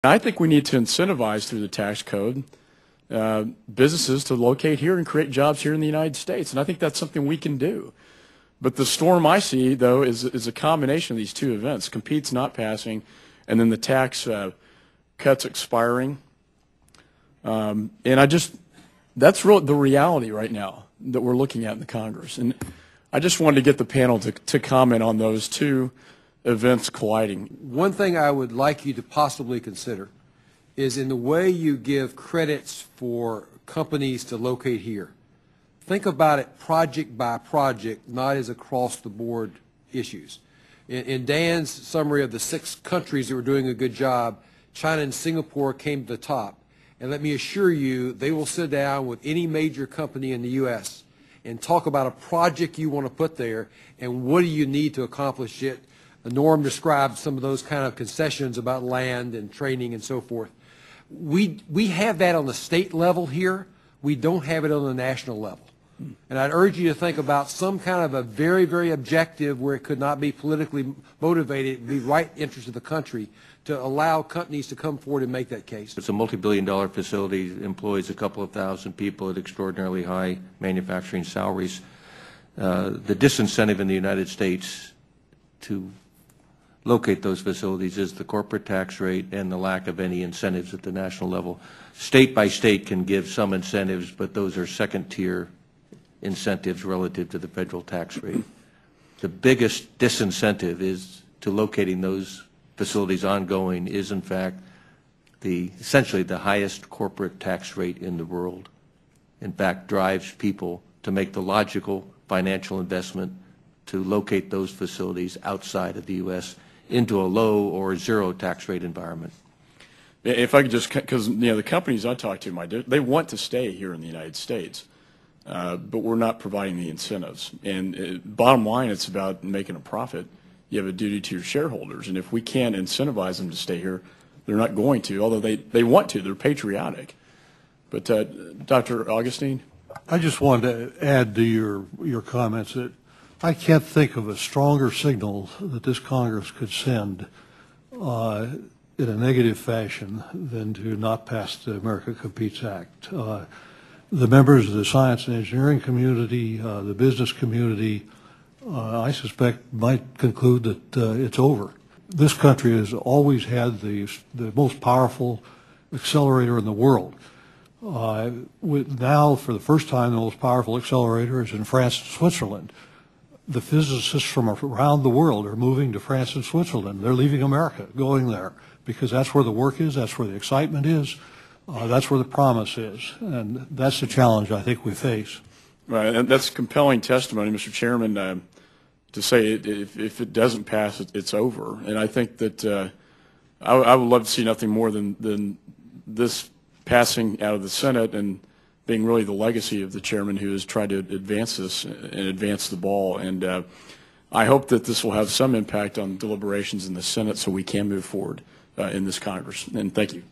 I think we need to incentivize through the tax code businesses to locate here and create jobs here in the United States, and I think that's something we can do. But the storm I see, though, is a combination of these two events: Compete's not passing, and then the tax cuts expiring. And that's the reality right now that we're looking at in the Congress. And I just wanted to get the panel to comment on those two events colliding. One thing I would like you to possibly consider is in the way you give credits for companies to locate here. Think about it project by project, not as across-the-board issues. In Dan's summary of the 6 countries that were doing a good job, China and Singapore came to the top. And let me assure you, they will sit down with any major company in the U.S. and talk about a project you want to put there and what do you need to accomplish it. Norm described some of those kind of concessions about land and training and so forth. We have that on the state level here. We don't have it on the national level. And I'd urge you to think about some kind of a very, very objective where it could not be politically motivated, it would be right interest of the country to allow companies to come forward and make that case. It's a multi-billion-dollar facility, employs a couple of thousand people at extraordinarily high manufacturing salaries. The disincentive in the United States to locate those facilities is the corporate tax rate and the lack of any incentives at the national level. State by state can give some incentives, but those are second-tier incentives relative to the federal tax rate. The biggest disincentive is to locating those facilities ongoing is, in fact, essentially the highest corporate tax rate in the world. In fact, drives people to make the logical financial investment to locate those facilities outside of the U.S. into a low or zero tax rate environment. If I could just, because the companies I talk to, they want to stay here in the United States, but we're not providing the incentives. And bottom line, it's about making a profit. You have a duty to your shareholders, and if we can't incentivize them to stay here, they're not going to, although they want to. They're patriotic. But Dr. Augustine? I just wanted to add to your comments that I can't think of a stronger signal that this Congress could send in a negative fashion than to not pass the America Competes Act. The members of the science and engineering community, the business community, I suspect might conclude that it's over. This country has always had the most powerful accelerator in the world. Now, for the first time, the most powerful accelerator is in France and Switzerland. The physicists from around the world are moving to France and Switzerland. They're leaving America, going there, because that's where the work is, that's where the excitement is, that's where the promise is. And that's the challenge I think we face. Right, and that's compelling testimony, Mr. Chairman, to say if it doesn't pass, it's over. And I think that I would love to see nothing more than this passing out of the Senate and being really the legacy of the chairman who has tried to advance this and advance the ball. And I hope that this will have some impact on deliberations in the Senate so we can move forward in this Congress. And thank you.